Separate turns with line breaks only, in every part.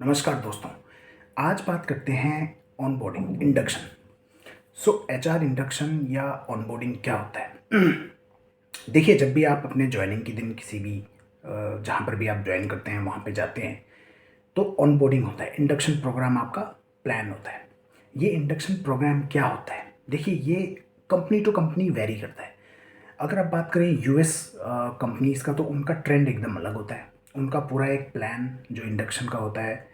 नमस्कार दोस्तों। आज बात करते हैं ऑनबोर्डिंग इंडक्शन। सो एचआर इंडक्शन या ऑनबोर्डिंग क्या होता है? देखिए, जब भी आप अपने ज्वाइनिंग के दिन किसी भी जहाँ पर भी आप ज्वाइन करते हैं वहाँ पे जाते हैं तो ऑनबोर्डिंग होता है, इंडक्शन प्रोग्राम आपका प्लान होता है। ये इंडक्शन प्रोग्राम क्या होता है? देखिए, ये कंपनी टू कंपनी वेरी करता है। अगर आप बात करें यूएस कंपनीज़ का तो उनका ट्रेंड एकदम अलग होता है। उनका पूरा एक प्लान जो इंडक्शन का होता है,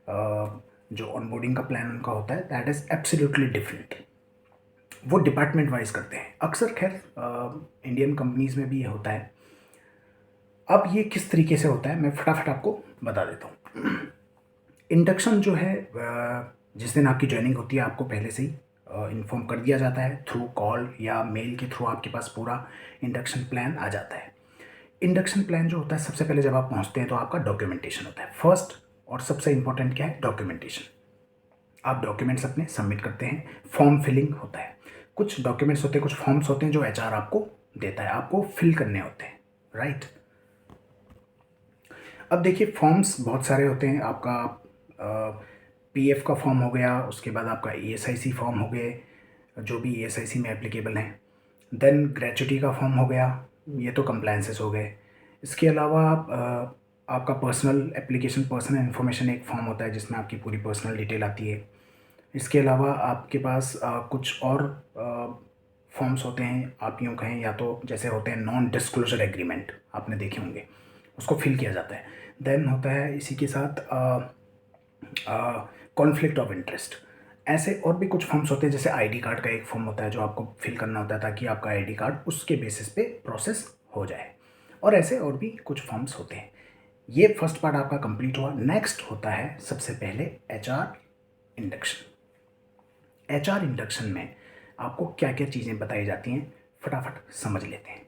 जो ऑनबोर्डिंग का प्लान उनका होता है, दैट इज़ एब्सोल्युटली डिफरेंट। वो डिपार्टमेंट वाइज करते हैं अक्सर। खैर इंडियन कंपनीज़ में भी ये होता है। अब ये किस तरीके से होता है मैं फटाफट आपको बता देता हूँ। इंडक्शन जो है, जिस दिन आपकी ज्वाइनिंग होती है आपको पहले से ही इन्फॉर्म कर दिया जाता है थ्रू कॉल या मेल के थ्रू। आपके पास पूरा इंडक्शन प्लान आ जाता है। इंडक्शन प्लान जो होता है, सबसे पहले जब आप पहुंचते हैं तो आपका डॉक्यूमेंटेशन होता है फर्स्ट। और सबसे इंपॉर्टेंट क्या है? डॉक्यूमेंटेशन। आप डॉक्यूमेंट्स अपने सबमिट करते हैं, फॉर्म फिलिंग होता है। कुछ डॉक्यूमेंट्स होते हैं, कुछ फॉर्म्स होते हैं जो एचआर आपको देता है, आपको फिल करने होते हैं, राइट। अब देखिए, फॉर्म्स बहुत सारे होते हैं। आपका पीएफ का फॉर्म हो गया, उसके बाद आपका ईएसआईसी फॉर्म हो गए, जो भी ईएसआईसी में एप्लीकेबल हैं। देन ग्रेचुटी का फॉर्म हो गया, ये तो कंप्लायंसेस हो गए। इसके अलावा आपका पर्सनल एप्लीकेशन, पर्सनल इन्फॉर्मेशन एक फॉर्म होता है जिसमें आपकी पूरी पर्सनल डिटेल आती है। इसके अलावा आपके पास कुछ और फॉर्म्स होते हैं, आप यूँ कहें या तो जैसे होते हैं नॉन डिस्क्लोजर एग्रीमेंट, आपने देखे होंगे, उसको फिल किया जाता है। देन होता है इसी के साथ कॉन्फ्लिक्ट ऑफ इंटरेस्ट। ऐसे और भी कुछ फॉर्म्स होते हैं, जैसे आईडी कार्ड का एक फॉर्म होता है जो आपको फिल करना होता है ताकि आपका आईडी कार्ड उसके बेसिस पे प्रोसेस हो जाए। और ऐसे और भी कुछ फॉर्म्स होते हैं। ये फर्स्ट पार्ट आपका कंप्लीट हुआ। नेक्स्ट होता है सबसे पहले एचआर इंडक्शन। एचआर इंडक्शन में आपको क्या क्या चीज़ें बताई जाती हैं, फटाफट समझ लेते हैं।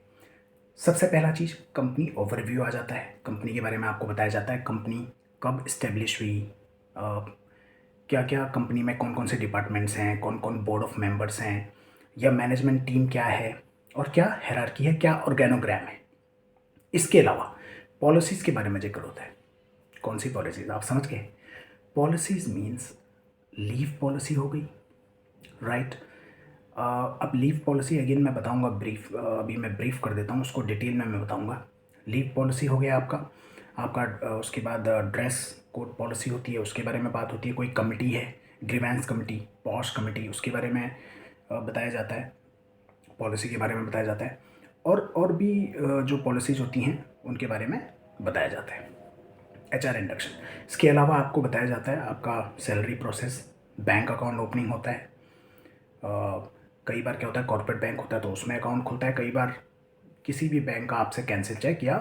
सबसे पहला चीज़, कंपनी ओवरव्यू आ जाता है। कंपनी के बारे में आपको बताया जाता है, कंपनी कब इस्टेब्लिश हुई, क्या क्या कंपनी में कौन कौन से डिपार्टमेंट्स हैं, कौन कौन बोर्ड ऑफ मेंबर्स हैं, या मैनेजमेंट टीम क्या है, और क्या हायरार्की है, क्या ऑर्गेनोग्राम है। इसके अलावा पॉलिसीज़ के बारे में जिक्र होता है। कौन सी पॉलिसीज़? आप समझ गए। पॉलिसीज़ मीन्स लीव पॉलिसी हो गई, राइट। अब लीव पॉलिसी अगेन मैं बताऊंगा ब्रीफ, अभी मैं ब्रीफ कर देता हूँ उसको, डिटेल में मैं बताऊंगा। लीव पॉलिसी हो गया आपका। उसके बाद ड्रेस कोड पॉलिसी होती है, उसके बारे में बात होती है। कोई कमिटी है, ग्रीवेंस कमिटी, पॉश कमिटी, उसके बारे में बताया जाता है, पॉलिसी के बारे में बताया जाता है। और भी जो पॉलिसीज़ होती हैं उनके बारे में बताया जाता है एचआर इंडक्शन। इसके अलावा आपको बताया जाता है आपका salary process, bank account opening होता है। कई बार क्या होता है, कॉर्पोरेट बैंक होता है तो उसमें अकाउंट खुलता है। कई बार किसी भी बैंक का आपसे कैंसिल चेक या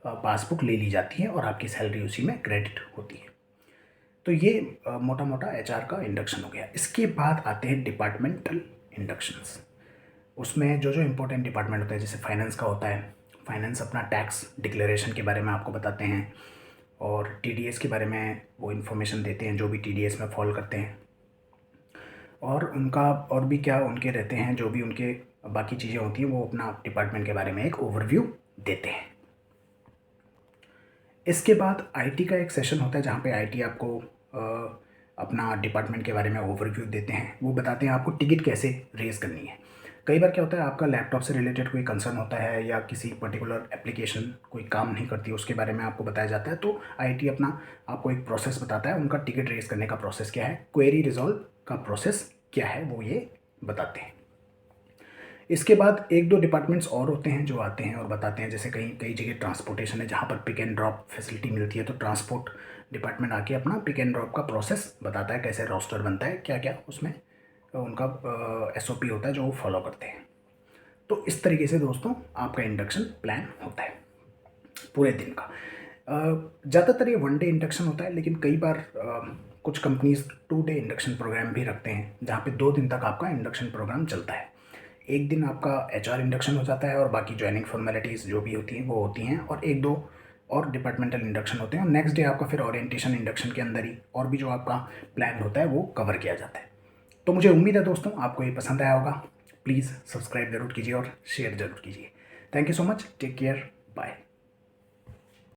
पासबुक ले ली जाती है और आपकी सैलरी उसी में क्रेडिट होती है। तो ये मोटा मोटा एचआर का इंडक्शन हो गया। इसके बाद आते हैं डिपार्टमेंटल इंडक्शंस। उसमें जो जो इम्पोर्टेंट डिपार्टमेंट होता है, जैसे फाइनेंस का होता है, फाइनेंस अपना टैक्स डिक्लेरेशन के बारे में आपको बताते हैं, और टीडीएस के बारे में वो इन्फॉर्मेशन देते हैं जो भी टीडीएस में फॉलो करते हैं। और उनका और भी क्या उनके रहते हैं, जो भी उनके बाकी चीज़ें होती हैं, वो अपना डिपार्टमेंट के बारे में एक ओवरव्यू देते हैं। इसके बाद आईटी का एक सेशन होता है जहाँ पे आईटी आपको अपना डिपार्टमेंट के बारे में ओवरव्यू देते हैं। वो बताते हैं आपको टिकट कैसे रेज़ करनी है। कई बार क्या होता है, आपका लैपटॉप से रिलेटेड कोई कंसर्न होता है या किसी पर्टिकुलर एप्लीकेशन कोई काम नहीं करती, उसके बारे में आपको बताया जाता है। तो आईटी अपना आपको एक प्रोसेस बताता है, उनका टिकट रेज़ करने का प्रोसेस क्या है, क्वेरी रिजॉल्व का प्रोसेस क्या है, वो ये बताते हैं। इसके बाद एक दो डिपार्टमेंट्स और होते हैं जो आते हैं और बताते हैं, जैसे कहीं कई जगह ट्रांसपोर्टेशन है जहाँ पर पिक एंड ड्रॉप फैसिलिटी मिलती है, तो ट्रांसपोर्ट डिपार्टमेंट आके अपना पिक एंड ड्रॉप का प्रोसेस बताता है, कैसे रोस्टर बनता है, क्या क्या उसमें उनका एसओपी होता है जो वो फॉलो करते हैं। तो इस तरीके से दोस्तों आपका इंडक्शन प्लान होता है पूरे दिन का। ज़्यादातर ये 1 डे इंडक्शन होता है, लेकिन कई बार कुछ कंपनीज 2 डे इंडक्शन प्रोग्राम भी रखते हैं जहाँ पे 2 दिन तक आपका इंडक्शन प्रोग्राम चलता है। एक दिन आपका एचआर इंडक्शन हो जाता है और बाकी ज्वाइनिंग फॉर्मेलिटीज़ जो भी होती हैं वो होती हैं, और एक दो और डिपार्टमेंटल इंडक्शन होते हैं, और नेक्स्ट डे आपका फिर ओरिएंटेशन इंडक्शन के अंदर ही और भी जो आपका प्लान होता है वो कवर किया जाता है। तो मुझे उम्मीद है दोस्तों आपको ये पसंद आया होगा। प्लीज़ सब्सक्राइब ज़रूर कीजिए और शेयर ज़रूर कीजिए। Thank you so much, take care, bye.